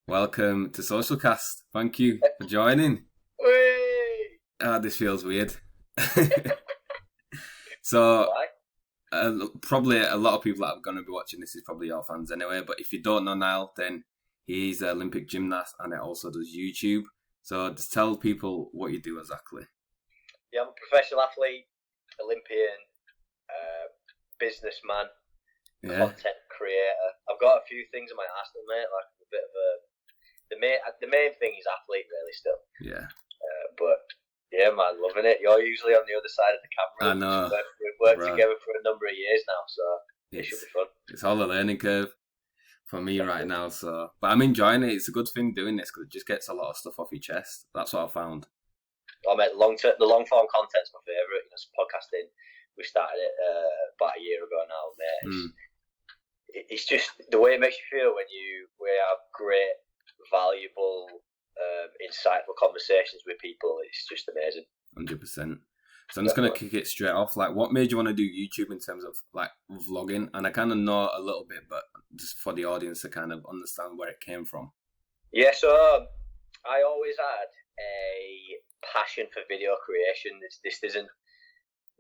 Welcome to Socialcast. Thank you for joining. This feels weird. So, probably a lot of people that are going to be watching this is probably your fans anyway. But if you don't know Nile, then he's an Olympic gymnast and it also does YouTube. So just tell people what you do exactly. Yeah, I'm a professional athlete, Olympian, businessman, content creator. I've got a few things in my arsenal, mate. Like a bit of a the main thing is athlete, really. Still. Yeah. But yeah, man, loving it. You're usually on the other side of the camera. I know. We've worked together for a number of years now, so it should be fun. It's all a learning curve for me right now. So, but I'm enjoying it. It's a good thing doing this because it just gets a lot of stuff off your chest. That's what I found. Oh, mate, the long form content's my favourite. You know, podcasting. We started it about a year ago now, mate. It's just the way it makes you feel when we have great, valuable, insightful conversations with people. It's just amazing. 100%. So I'm just going to kick it straight off. Like, what made you want to do YouTube in terms of like vlogging? And I kind of know a little bit, but just for the audience to kind of understand where it came from. Yeah, so I always had a passion for video creation. This isn't.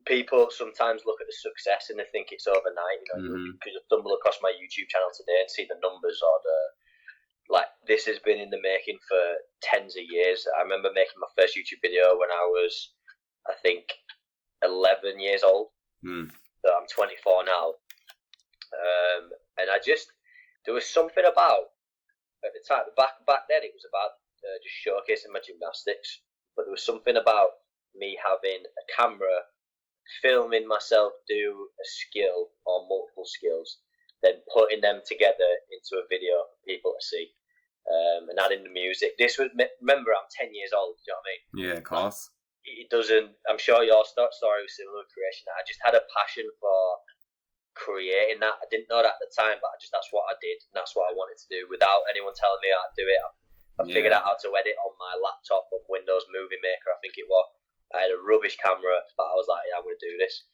People sometimes look at the success and they think it's overnight. You know, you could stumble across my YouTube channel today and see the numbers or this has been in the making for tens of years. I remember making my first YouTube video when I was, I think, 11 years old. So I'm 24 now. And there was something about, at the time, back then it was about just showcasing my gymnastics. But there was something about me having a camera, filming myself do a skill or multiple skills, then putting them together into a video for people to see. And adding the music. Remember, I'm 10 years old, do you know what I mean? Yeah, of course. It doesn't, I'm sure your story was similar with creation. I just had a passion for creating that. I didn't know that at the time, but that's what I did, and that's what I wanted to do without anyone telling me how to do it. I figured out how to edit on my laptop on Windows Movie Maker, I think it was. I had a rubbish camera, but I was like, yeah, I'm going to do this.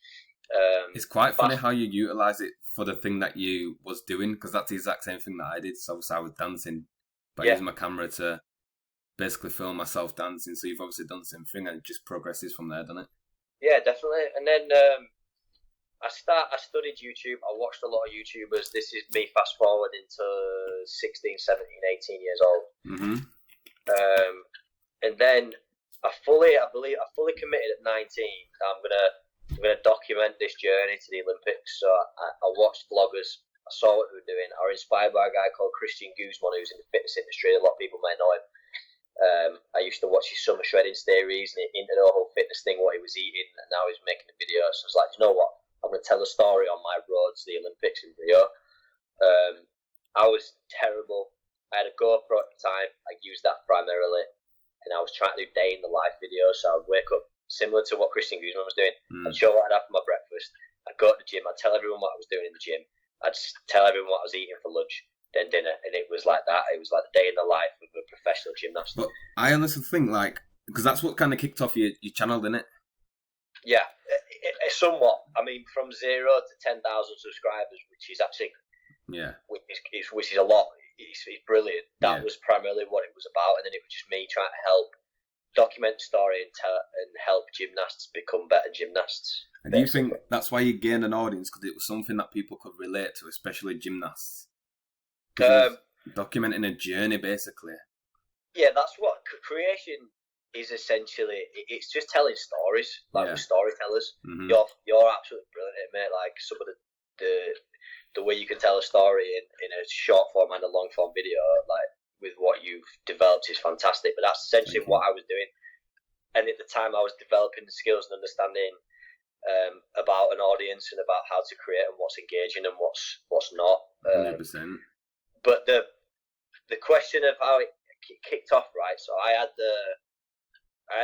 It's quite funny how you utilise it for the thing that you was doing, because that's the exact same thing that I did. So I was dancing by using my camera to basically film myself dancing. So you've obviously done the same thing, and it just progresses from there, doesn't it? Yeah, definitely. And then I studied YouTube. I watched a lot of YouTubers. This is me fast forward into 16, 17, 18 years old. And then I fully committed at 19. I'm gonna document this journey to the Olympics. So I watched vloggers. I saw what they were doing. I was inspired by a guy called Christian Guzman, who's in the fitness industry. A lot of people may know him. I used to watch his summer shredding series and into the whole fitness thing, what he was eating, and now he's making a video. So I was like, you know what? I'm going to tell a story on my road to the Olympics in Rio. I was terrible. I had a GoPro at the time. I used that primarily, and I was trying to do day in the life videos. So I would wake up similar to what Christian Guzman was doing. I'd show what I'd have for my breakfast. I'd go to the gym. I'd tell everyone what I was doing in the gym. I'd tell everyone what I was eating for lunch, then dinner, and it was like that. It was like the day in the life of a professional gymnast. But I honestly think, because that's what kind of kicked off your channel, didn't it? Yeah, somewhat. I mean, from 0 to 10,000 subscribers, which is actually, which is a lot. It's brilliant. That was primarily what it was about, and then it was just me trying to help document the story and help gymnasts become better gymnasts. And do you think that's why you gained an audience? Because it was something that people could relate to, especially gymnasts? Documenting a journey, basically. Yeah, that's what creation is essentially. It's just telling stories, like with storytellers. You're absolutely brilliant, mate. Like some of the way you can tell a story in a short form and a long form video, like with what you've developed, is fantastic. But that's essentially what I was doing. And at the time, I was developing the skills and understanding about an audience and about how to create and what's engaging and what's not. 100%. But the question of how it kicked off, right? So I had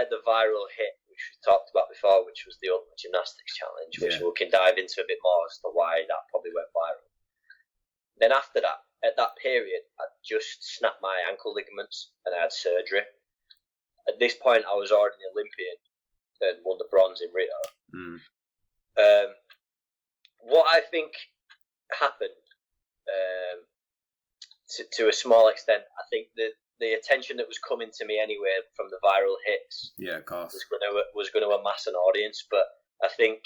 the viral hit, which we talked about before, which was the Ultimate Gymnastics Challenge, which we can dive into a bit more as to why that probably went viral. Then after that, at that period, I just snapped my ankle ligaments and I had surgery. At this point, I was already an Olympian and won the bronze in Rio. what I think happened, to a small extent, I think that the attention that was coming to me anyway from the viral hits, of course, was going to amass an audience. But I think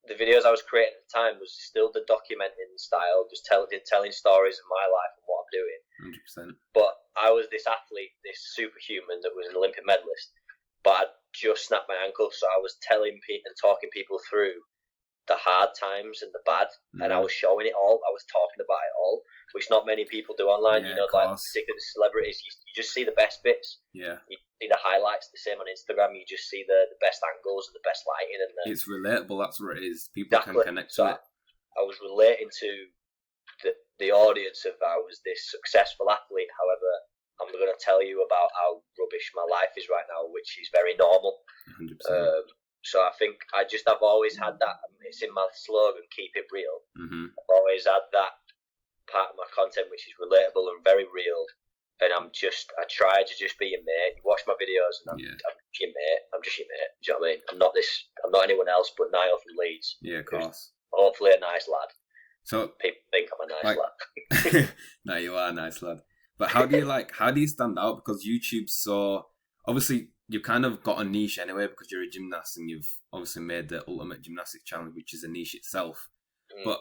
the videos I was creating at the time was still the documenting style, just telling stories of my life and what I'm doing. 100%. But I was this athlete, this superhuman that was an Olympic medalist, but I'd just snapped my ankle, so I was telling and talking people through the hard times and the bad, and I was showing it all. I was talking about it all, which not many people do online. Yeah, you know, like particularly the celebrities, you just see the best bits. Yeah. You see the highlights. The same on Instagram. You just see the best angles and the best lighting. And it's relatable. That's what it is. People can connect to it. I was relating to the audience of I was this successful athlete. However, I'm going to tell you about how rubbish my life is right now, which is very normal. 100%. So I think I've always had that. It's in my slogan, keep it real. Mm-hmm. I've always had that part of my content, which is relatable and very real. And I try to just be your mate. You watch my videos, and I'm just your mate. I'm just your mate. Do you know what I mean? I'm not anyone else but Nile from Leeds. Yeah, of course. Hopefully a nice lad. So people think I'm a nice lad. No, you are a nice lad. But how do you stand out? Because YouTube's so obviously you've kind of got a niche anyway because you're a gymnast and you've obviously made the Ultimate Gymnastic Challenge, which is a niche itself. But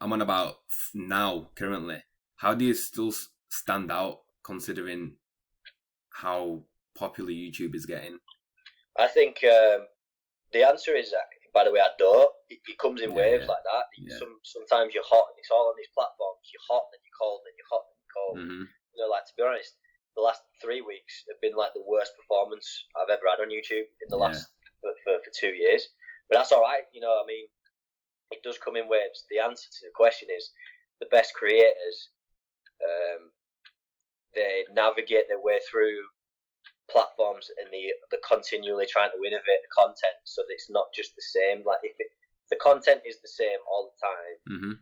I'm on about now, currently. How do you still stand out considering how popular YouTube is getting? I think the answer is, by the way, I don't. It comes in waves like that. Yeah. Sometimes you're hot and it's all on these platforms. You're hot, then you're cold, then you're hot, then you're cold. Mm-hmm. You know, like, to be honest, the last 3 weeks have been like the worst performance I've ever had on YouTube in the last for 2 years. But that's all right. You know, I mean, it does come in waves. The answer to the question is the best creators, they navigate their way through platforms and they're continually trying to innovate the content so that it's not just the same. Like if the content is the same all the time,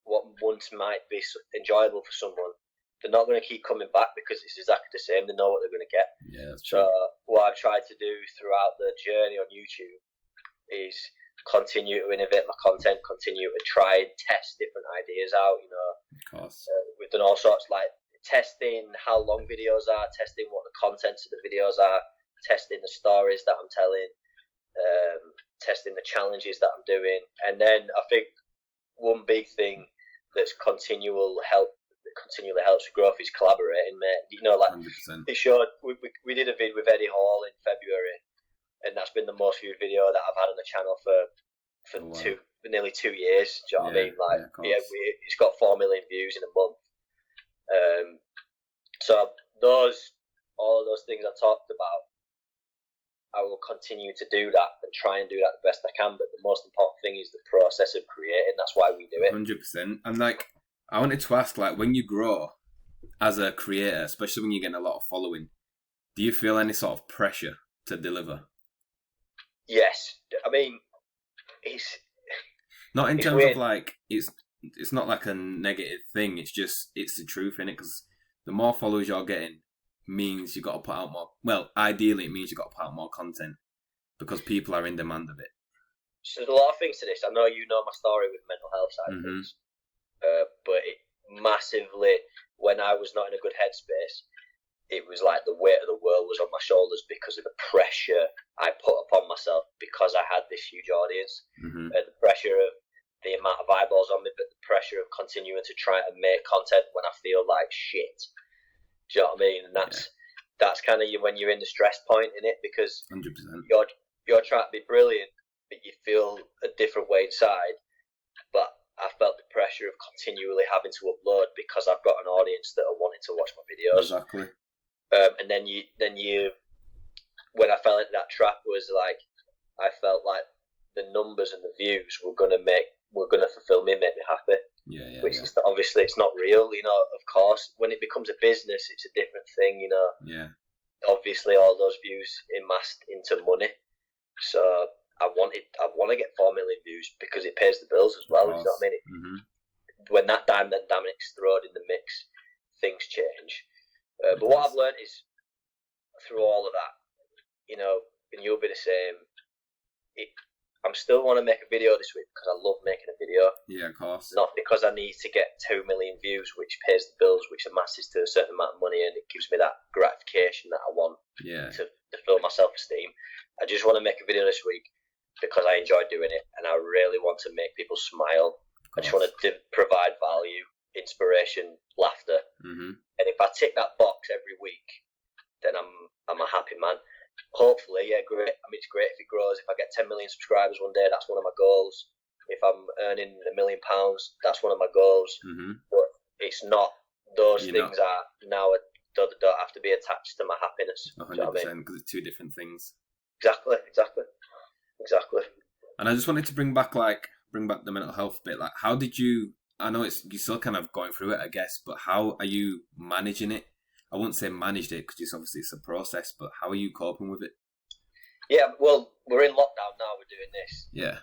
what once might be enjoyable for someone, they're not going to keep coming back because it's exactly the same. They know what they're going to get. Yeah, that's so true. What I've tried to do throughout the journey on YouTube is continue to innovate my content, continue to try and test different ideas out. You know, of course. We've done all sorts, like testing how long videos are, testing what the contents of the videos are, testing the stories that I'm telling, testing the challenges that I'm doing, and then I think one big thing that's continually helps growth is collaborating, mate. You know, like 100%. it showed. We did a vid with Eddie Hall in February, and that's been the most viewed video that I've had on the channel for nearly 2 years. Do you know what I mean? Like, it's got 4 million views in a month. So all of those things I talked about, I will continue to do that and try and do that the best I can. But the most important thing is the process of creating. That's why we do it. 100%. And like, I wanted to ask, like, when you grow as a creator, especially when you're getting a lot of following, do you feel any sort of pressure to deliver? Yes. I mean, it's not in terms weird. of like it's not like a negative thing. It's the truth in it, because the more followers you're getting means you got to put out more. Well, ideally, it means you got to put out more content because people are in demand of it. So there's a lot of things to this. I know you know my story with mental health side of things, but it massively, when I was not in a good headspace, it was like the weight of the world was on my shoulders because of the pressure I put upon myself because I had this huge audience. The pressure of the amount of eyeballs on me, but the pressure of continuing to try and make content when I feel like shit. Do you know what I mean? And that's kind of when you're in the stress point in it, because 100%. You're trying to be brilliant, but you feel a different way inside. But I felt the pressure of continually having to upload because I've got an audience that are wanting to watch my videos. Exactly. And then you, when I fell into that trap, was like I felt like the numbers and the views were gonna fulfill me, make me happy. Which is obviously it's not real, you know. Of course, when it becomes a business, it's a different thing, you know. Yeah. Obviously, all those views amassed into money. So I want to get 4 million views because it pays the bills as well. You know what I mean? When that dynamic's thrown in the mix, things change. But what I've learned is through all of that, you know, and you'll be the same. I'm still want to make a video this week because I love making a video. course. Not because I need to get 2 million views, which pays the bills, which amasses to a certain amount of money, and it gives me that gratification that I want to fill my self-esteem. I just want to make a video this week because I enjoy doing it, and I really want to make people smile. I just want to provide value, inspiration, laughter. Mm-hmm. And if I tick that box every week, then I'm a happy man. Hopefully, yeah, great. I mean, it's great if it grows. If I get 10 million subscribers one day, that's one of my goals. If I'm earning £1 million, that's one of my goals. Mm-hmm. But it's not. Those things are now don't have to be attached to my happiness. 100%, because it's two different things. Exactly. And I just wanted to bring back the mental health bit. Like, how did you? I know you're still kind of going through it, I guess, but how are you managing it? I wouldn't say managed it because it's a process, but how are you coping with it? Yeah, well, we're in lockdown now. We're doing this. Yeah.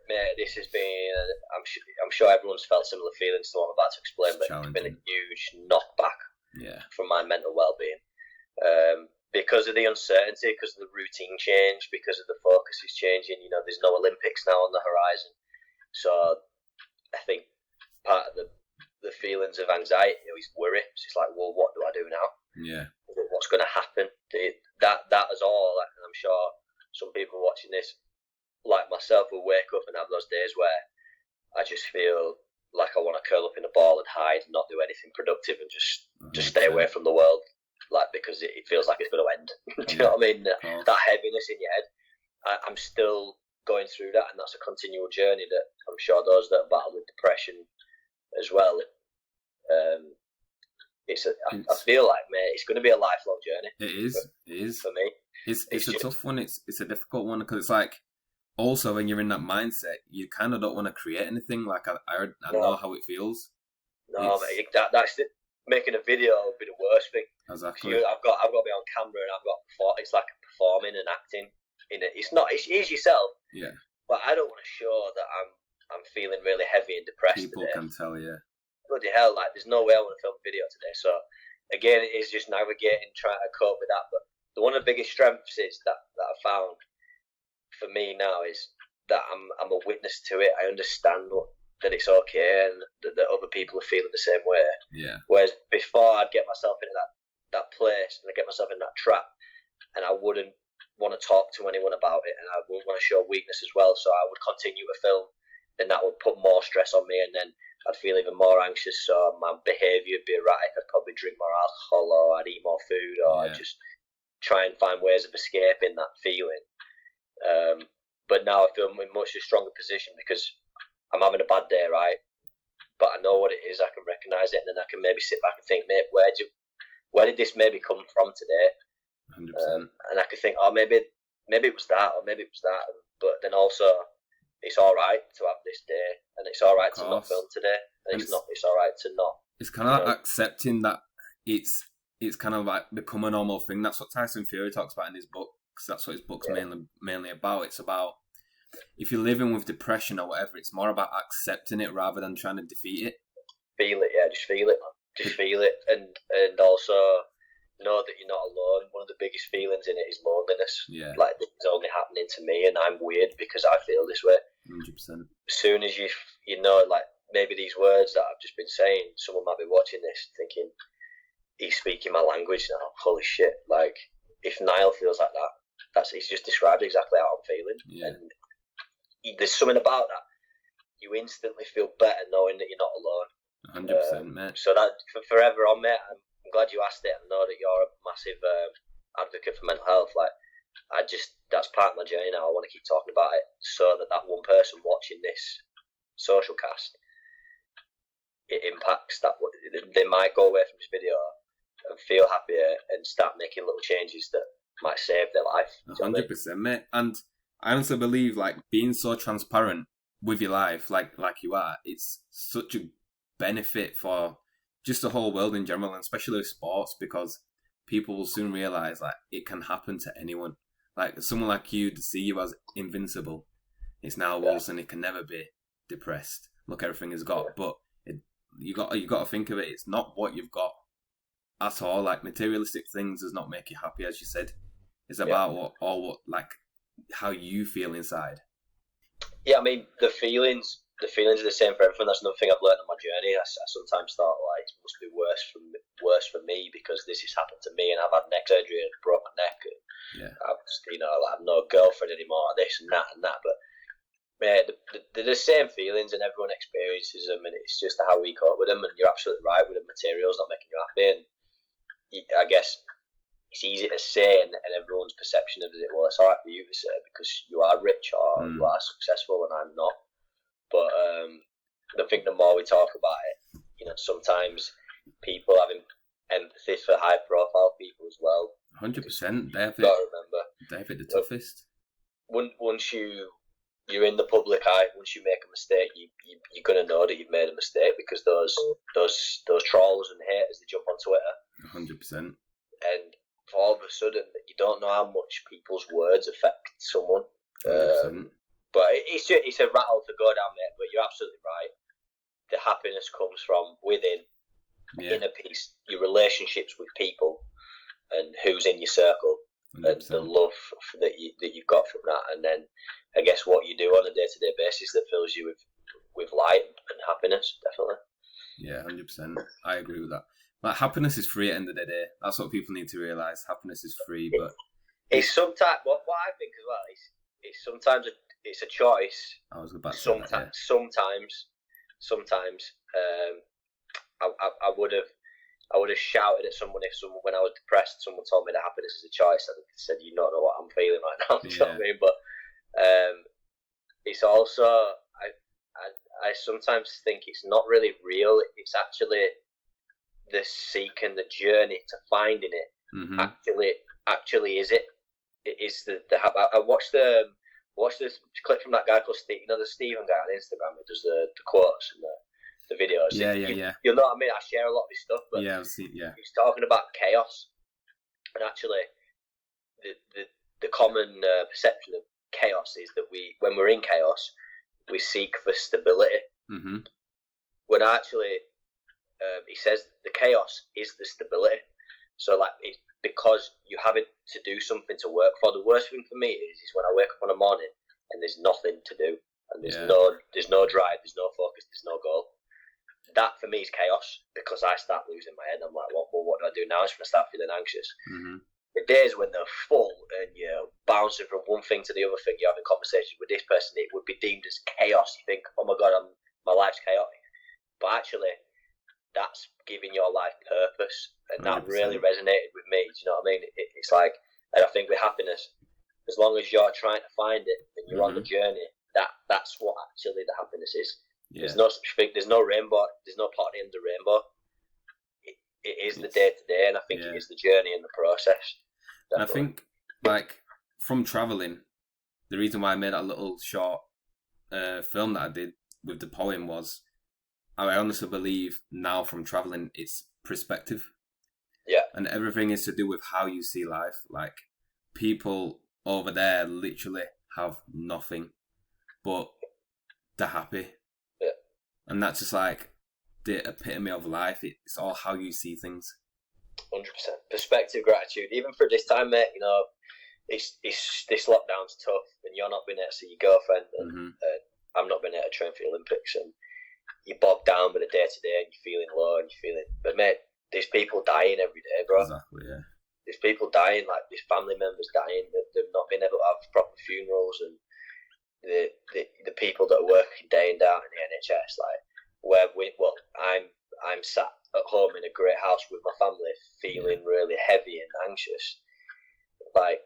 Mate, this has been. I'm sure everyone's felt similar feelings to what I'm about to explain, but it's been a huge knockback. Yeah. From my mental well-being, because of the uncertainty, because of the routine change, because of the focus is changing. You know, there's no Olympics now on the horizon, so I think part of the feelings of anxiety is worry. So it's like, well, what do I do now? Yeah. What's going to happen? That is all. And I'm sure some people watching this, like myself, will wake up and have those days where I just feel like I want to curl up in a ball and hide and not do anything productive and just stay away from the world, like, because it feels like it's going to end. Do you know what I mean? That heaviness in your head. I'm still going through that, and that's a continual journey that I'm sure those that battle with depression as well. I feel like, mate, it's going to be a lifelong journey. It is for me. It's a tough one. It's a difficult one because it's like, also when you're in that mindset, you kind of don't want to create anything. Like I know how it feels. No, mate, that's it. Making a video would be the worst thing. Exactly. I've got to be on camera and it's like performing and acting in it. It's not. It is yourself. Yeah. But I don't want to show that I'm feeling really heavy and depressed. People today. can tell, yeah. Bloody hell, like, there's no way I want to film a video today. So, again, it is just navigating, trying to cope with that. But one of the biggest strengths is that I found for me now is that I'm a witness to it. I understand that it's okay and that other people are feeling the same way. Yeah. Whereas before, I'd get myself into that place and I'd get myself in that trap, and I wouldn't want to talk to anyone about it, and I wouldn't want to show weakness as well. So I would continue to film, and that would put more stress on me, and then I'd feel even more anxious, so my behaviour would be erratic. I'd probably drink more alcohol, or I'd eat more food, or I'd just try and find ways of escaping that feeling. But now I feel I'm in much a stronger position because I'm having a bad day, right? But I know what it is, I can recognise it, and then I can maybe sit back and think, mate, where did this maybe come from today? 100%. And I could think, oh, maybe it was that, or maybe it was that. But then also, it's all right to have this day, and it's all right to not film today, and it's all right to not. It's kind of like accepting that it's kind of like become a normal thing. That's what Tyson Fury talks about in his book, because that's what his book's mainly about. It's about, if you're living with depression or whatever, it's more about accepting it rather than trying to defeat it. Feel it, yeah, just feel it, man. Just feel it, and also know that you're not alone. One of the biggest feelings in it is loneliness. Yeah. Like, this is only happening to me, and I'm weird because I feel this way. 100%. As soon as you know, like, maybe these words that I've just been saying, someone might be watching this thinking, he's speaking my language now. Holy shit! Like, if Nile feels like that, he's just described exactly how I'm feeling. Yeah. And there's something about that. You instantly feel better knowing that you're not alone. 100%, mate. So that forever on, mate. I'm glad you asked it. I know that you're a massive advocate for mental health. Like, that's part of my journey now. I want to keep talking about it so that one person watching this Socialcast, it impacts that. They might go away from this video and feel happier and start making little changes that might save their life. 100%, mate. And I honestly believe, like, being so transparent with your life, like you are, it's such a benefit for just the whole world in general, and especially with sports, because people will soon realise, like, it can happen to anyone. Like, someone like you, to see you as invincible, it's Nile Wilson, it can never be depressed. Look, everything he's got, but you got to think of it. It's not what you've got at all. Like, materialistic things does not make you happy, as you said. It's about what how you feel inside. Yeah, I mean, the feelings the feelings are the same for everyone. That's another thing I've learned on my journey. I sometimes thought like it must be worse for me because this has happened to me and I've had neck surgery and broke my neck. And I've like, no girlfriend anymore. This and that and that. But yeah, they're the same feelings and everyone experiences them, and it's just how we cope with them. And you're absolutely right with the materials not making you happy. And I guess it's easy to say, and everyone's perception of it. Well, it's alright for you to say because you are rich or you are successful, and I'm not. But I think the more we talk about it, sometimes people having empathy for high-profile people as well. 100%. They've it the toughest. Once you're in the public eye, once you make a mistake, you're gonna know that you've made a mistake because those trolls and haters, they jump on Twitter. 100%. And all of a sudden, you don't know how much people's words affect someone. 100%. But it's a rattle to go down there. But you're absolutely right. The happiness comes from within, inner peace, your relationships with people, and who's in your circle, 100%. And the love that you've got from that. And then I guess what you do on a day-to-day basis that fills you with light and happiness, definitely. Yeah, 100%. I agree with that. Like, happiness is free at the end of the day. That's what people need to realise. Happiness is free, but it's sometimes what I think as well is it's sometimes it's a choice. I was about to say that, yeah. Sometimes I would have shouted at someone when I was depressed. Someone told me that happiness is a choice. I said, "You don't know what I'm feeling right now." You know what I mean? But it's also I sometimes think it's not really real. It's actually the seek and the journey to finding it. Actually is it? It is the I watched this clip from that guy called Steve. The Stephen guy on Instagram who does the quotes and the videos. Yeah. You'll know what I mean. I share a lot of his stuff, but he's talking about chaos, and actually, the common perception of chaos is that when we're in chaos, we seek for stability. When actually, he says the chaos is the stability. So like it's because you're having to do something to work for. The worst thing for me is when I wake up in the morning and there's nothing to do, and there's no drive, there's no focus, there's no goal. That for me is chaos because I start losing my head. I'm like, what do I do now? It's when I start feeling anxious. The days when they're full and you're bouncing from one thing to the other thing, you're having conversations with this person, it would be deemed as chaos. You think, oh my God, my life's chaotic. But actually, that's giving your life purpose, and 100%. That really resonated with me. Do you know what I mean? It's like, and I think with happiness, as long as you're trying to find it and you're on the journey, that's what actually the happiness is. Yeah. There's no such thing. There's no rainbow. There's no pot in the rainbow. It is the day to day, and I think it is the journey and the process. And I think, like, from traveling, the reason why I made that little short film that I did with the poem was, I honestly believe now from traveling, it's perspective. Yeah. And everything is to do with how you see life. Like, people over there literally have nothing, but they're happy. Yeah. And that's just like the epitome of life. It's all how you see things. 100%. Perspective, gratitude. Even for this time, mate, it's this lockdown's tough, and you're not being able to see your girlfriend, and I'm not being able to train for the Olympics, and you're bogged down with the day to day, and you're feeling low, and you're feeling. But mate, there's people dying every day, bro. Exactly, yeah. There's people dying, like there's family members dying. They've not been able to have proper funerals, and the people that are working day in day out in the NHS, like I'm sat at home in a great house with my family, feeling really heavy and anxious. Like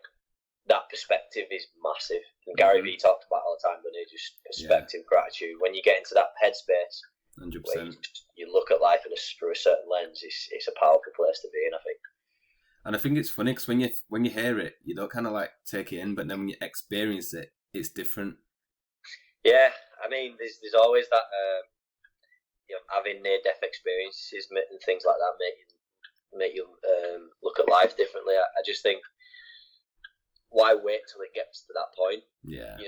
that perspective is massive. And Gary Vee talked about all the time, but it's just perspective, gratitude. When you get into that headspace, 100%. where you look at life through a certain lens, it's a powerful place to be in, I think. And I think it's funny because when you hear it, you don't kind of like take it in, but then when you experience it, it's different. Yeah, I mean, there's always that. Having near-death experiences and things like that make you look at life differently. I just think, why wait till it gets to that point? Yeah.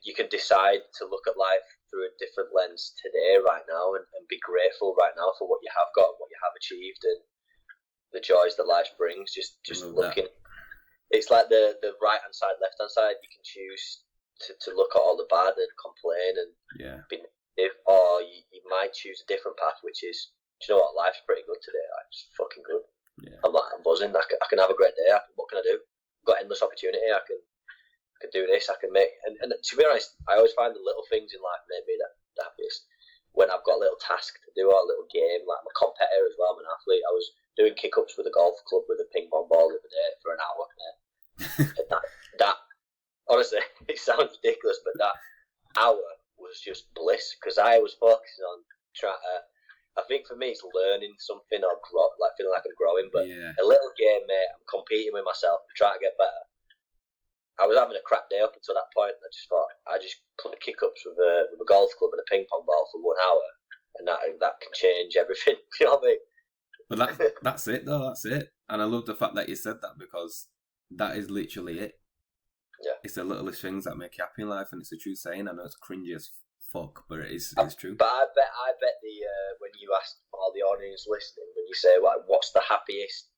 You can decide to look at life through a different lens today, right now, and be grateful right now for what you have got and what you have achieved and the joys that life brings. Just looking. It's like the right hand side, left hand side. You can choose to look at all the bad and complain and or you might choose a different path, which is, do you know what, life's pretty good today. Like, it's fucking good. Yeah. I'm buzzing. I can have a great day. What can I do? I've got endless opportunity. I can do this. I can make. And to be honest, I always find the little things in life make me the happiest. When I've got a little task to do or a little game, like I'm a competitor as well. I'm an athlete. I was doing kick-ups with a golf club with a ping pong ball the other day for an hour. And that honestly, it sounds ridiculous, but that hour was just bliss because I was focusing on trying to. I think for me, it's learning something or like feeling like I'm growing. But a little game, mate, I'm competing with myself, trying to get better. I was having a crap day up until that point. And I just thought I just play kick-ups with a golf club and a ping pong ball for 1 hour, and that can change everything. You know what I mean? But that's it, though. That's it. And I love the fact that you said that because that is literally it. Yeah. It's the littlest things that make you happy in life, and it's a true saying. I know it's cringy as fuck, but it's true. But I bet when you ask all the audience listening, when you say what's the happiest,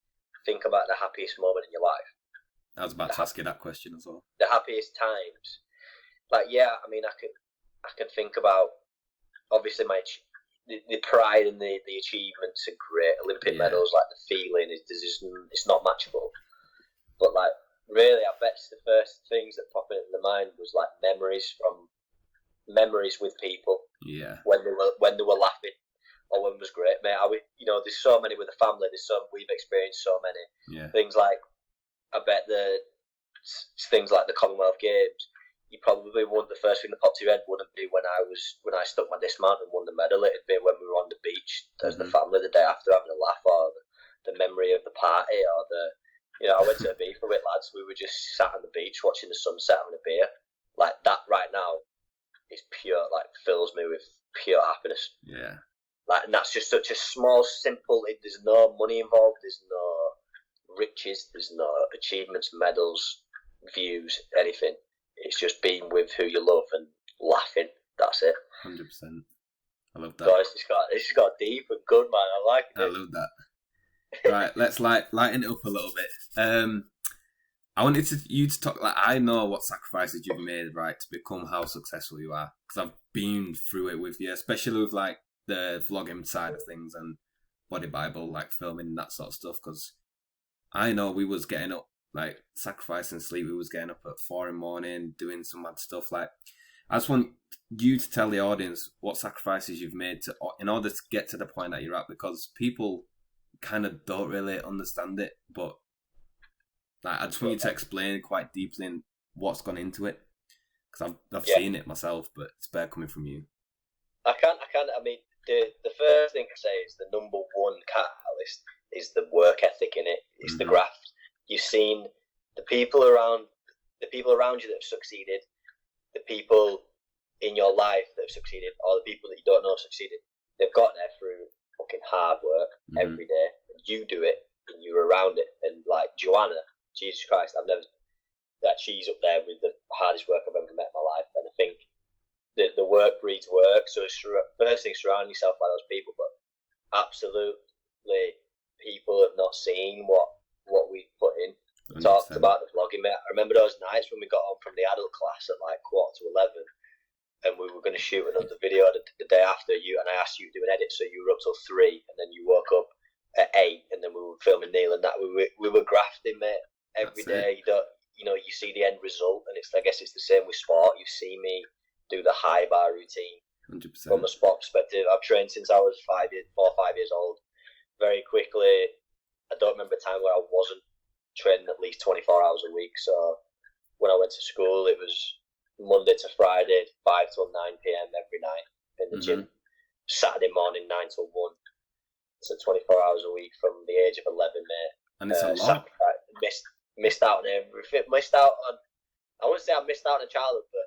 think about the happiest moment in your life. I was about to ask you that question as well. The happiest times, I can think about obviously the pride and the achievements are great. Olympic medals, like the feeling it's not matchable. But really, I bet the first things that pop into the mind was memories with people. Yeah. When they were laughing, or when it was great, mate. There's so many with the family. We've experienced so many things. I bet things like the Commonwealth Games. You probably the first thing that popped to your head wouldn't be when I stuck my dismount and won the medal. It'd be when we were on the beach as the family the day after having a laugh, or the memory of the party, or I went to a beach with lads. We were just sat on the beach watching the sunset, having a beer. Like that right now is pure. Fills me with pure happiness. Yeah. And that's just such a small, simple. There's no money involved. There's no riches. There's no achievements, medals, views, anything. It's just being with who you love and laughing. That's it. 100%. I love that. Guys, it's got deep and good, man. I like it. I love that. Right, let's lighten it up a little bit. I wanted you to talk. I know what sacrifices you've made, right, to become how successful you are, because I've been through it with you, especially with the vlogging side of things and Body Bible, filming and that sort of stuff. Because I know we was getting up, sacrificing sleep. We was getting up at 4 a.m, doing some mad stuff. I just want you to tell the audience what sacrifices you've made in order to get to the point that you're at, because people kind of don't really understand it, but I just want you to explain quite deeply what's gone into it, because I've seen it myself, but it's better coming from you. I mean, the first thing I say is the number one catalyst is the work ethic in it. It's the graft. You've seen the people around you that have succeeded, the people in your life that have succeeded, or the people that you don't know have succeeded. They've got there through fucking hard work every day. You do it, and you're around it. And Joanna, Jesus Christ, she's up there with the hardest work I've ever met in my life. And I think the work breeds work. So first thing, surround yourself by those people. But absolutely, people have not seen what we put in. We talked about the vlogging, mate. I remember those nights when we got home from the adult class at 11:15, and we were going to shoot another video the day after. And I asked you to do an edit, so you were up till 3, and then you woke up at 8, and then we were filming Neil and that. We were grafting, mate. Every day, you see the end result, and I guess it's the same with sport. You see me do the high bar routine. 100%. From a sport perspective, I've trained since I was 4 or 5 years old. Very quickly, I don't remember a time where I wasn't training at least 24 hours a week. So when I went to school, it was Monday to Friday, 5 till 9 p.m. every night in the gym. Saturday morning, 9 till 1. So 24 hours a week from the age of 11, mate. And it's a lot. Missed out on everything. I wouldn't say I missed out on childhood, but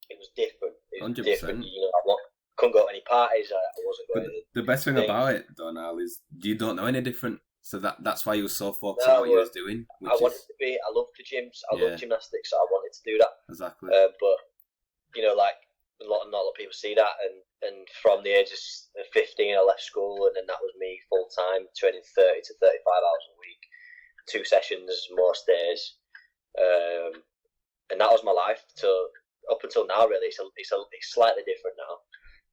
it was different. It was 100%. Different. I couldn't go to any parties. I wasn't going to. The best thing about it, Donald, is you don't know any different. So that's why you were so focused on what you was doing. I wanted to be. I loved the gyms. I loved gymnastics, so I wanted to do that. Exactly. But a lot of people see that, and from the age of 15, I left school, and then that was me full time, training 30 to 35 hours a week, 2 sessions most days, and that was my life up until now. Really, it's slightly different now.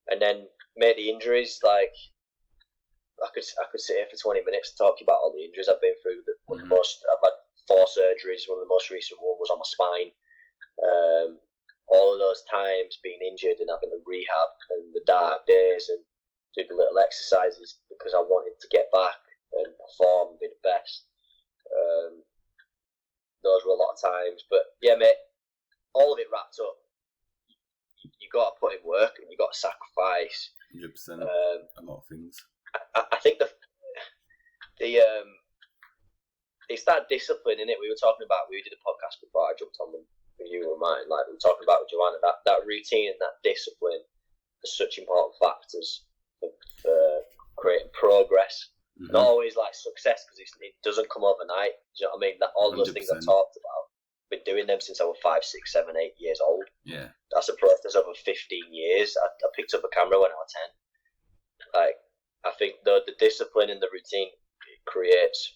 and then made the injuries like. I could sit here for 20 minutes talking about all the injuries I've been through. I've had 4 surgeries. One of the most recent one was on my spine. All of those times being injured and having to rehab and the dark days and do the little exercises because I wanted to get back and perform and be the best. Those were a lot of times, but yeah, mate, all of it wrapped up. You got to put in work and you got to sacrifice. 100%. A lot of things. I think it's that discipline in it. We did a podcast before I jumped on with you and mine. Like we were talking about with Joanna, that routine and that discipline are such important factors for creating progress. Not always like success because it doesn't come overnight. Do you know what I mean? That all those 100%. things I talked about, I've been doing them since I was 5, 6, 7, 8 years old. Yeah, that's a process over 15 years. I picked up a camera when I was 10. Like. I think the discipline and the routine creates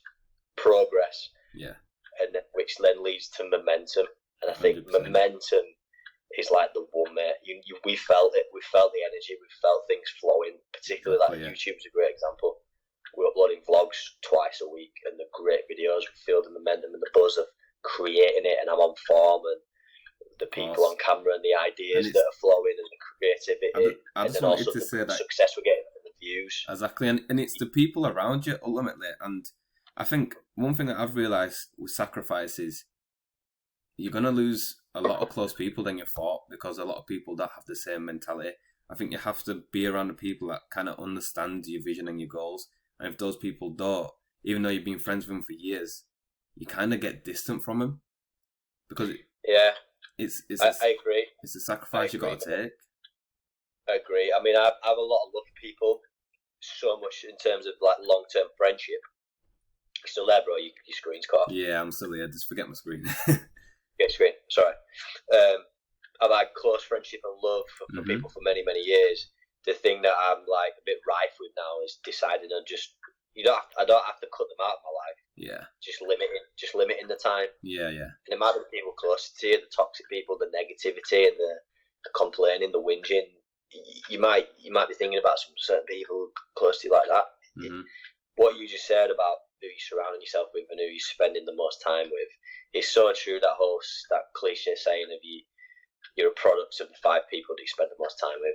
progress, and which then leads to momentum. And I think 100%. Momentum is like the one, mate. We felt it. We felt the energy. We felt things flowing. Particularly YouTube's a great example. We're uploading vlogs twice a week, and they're great videos. We feel the momentum and the buzz of creating it, and I'm on form, and the people on camera, and the ideas that are flowing, and the creativity, I just wanted to say that success we're getting. Views. Exactly, and it's the people around you ultimately. And I think one thing that I've realised with sacrifice is you're gonna lose a lot of close people than you thought because a lot of people don't have the same mentality. I think you have to be around the people that kind of understand your vision and your goals. And if those people don't, even though you've been friends with them for years, you kind of get distant from them because I agree. It's a sacrifice you got to take. I agree. I mean, I have a lot of love for people, so much in terms of like long-term friendship. You still there, bro? Your screen's cut off. Yeah, I'm still here. Just forget my screen. Get screen. Sorry. I've had close friendship and love for people for many, many years. The thing that I'm like a bit rife with now is deciding on I don't have to cut them out of my life. Yeah. Just limiting the time. Yeah. And the amount of people close to you, the toxic people, the negativity and the complaining, the whinging. You might be thinking about some certain people close to you like that. What you just said about who you're surrounding yourself with and who you're spending the most time with is so true. That cliche saying of you're a product of the 5 people that you spend the most time with.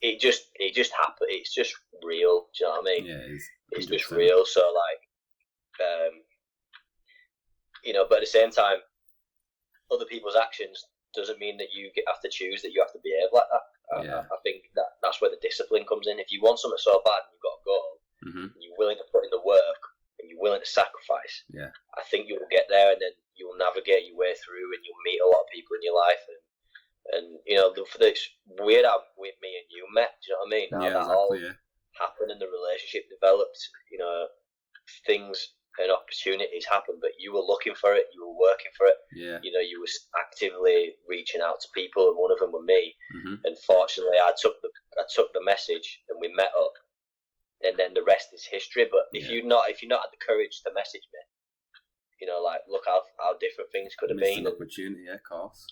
It just happened. It's just real. Do you know what I mean? Yeah, it's just real. So like, but at the same time, other people's actions doesn't mean that you have to choose that you have to behave like that. I think that's where the discipline comes in. If you want something so bad and you've got a goal, and you're willing to put in the work and you're willing to sacrifice, I think you will get there, and then you'll navigate your way through, and you'll meet a lot of people in your life, and it's weird how me and you met. Do you know what I mean? How that all happened and the relationship developed. Things and opportunities happen, but you were looking for it, you were working for it. You were actively reaching out to people, and one of them were me. And fortunately, I took the message, and we met up, and then the rest is history. But if you're not had the courage to message me, like look how different things could have been. An opportunity, of course.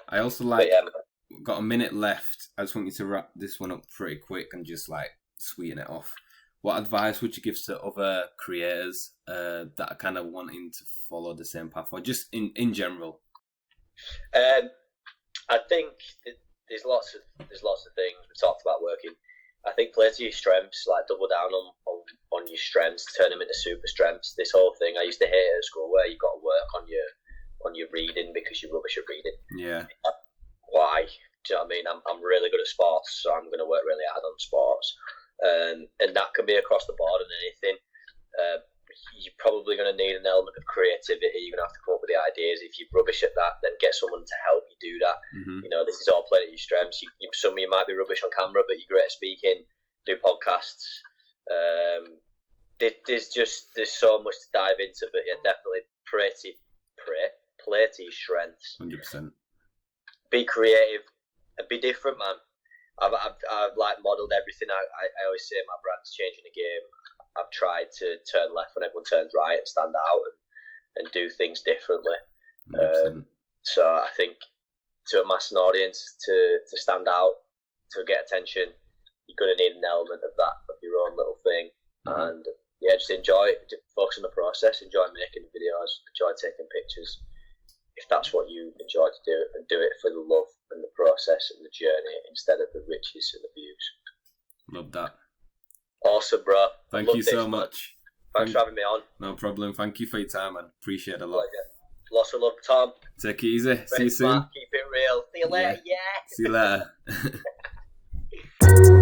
I also got a minute left. I just want you to wrap this one up pretty quick and just like sweeten it off. What advice would you give to other creators that are kind of wanting to follow the same path, or just in general? I think there's lots of things we talked about working. I think play to your strengths, like double down on your strengths, turn them into super strengths. This whole thing I used to hate at school, where you got to work on your reading because you're rubbish at reading. Yeah. Why? Do you know what I mean? I'm really good at sports, so I'm going to work really hard on sports. And that can be across the board and anything. You're probably going to need an element of creativity. You're going to have to come up with the ideas. If you're rubbish at that, then get someone to help you do that. This is all playing at your strengths. Some of you might be rubbish on camera, but you're great at speaking, do podcasts. There's so much to dive into, but yeah, definitely play to your strengths. 100%. Be creative and be different, man. I've like modelled everything. I always say my brand's changing the game. I've tried to turn left when everyone turns right and stand out and do things differently. So I think to amass an audience, to stand out, to get attention, you're going to need an element of that, of your own little thing. And yeah, just focus on the process, enjoy making the videos, enjoy taking pictures. If that's what you enjoy to do, and do it for the love and the process and the journey instead of the riches and the views. Love that. Awesome, bro. Thank you so much. Thanks for having me on. No problem. Thank you for your time, man. Appreciate it a lot. Lots of love, Tom. Take it easy. See you soon. Keep it real. See you later. Yeah. See you later.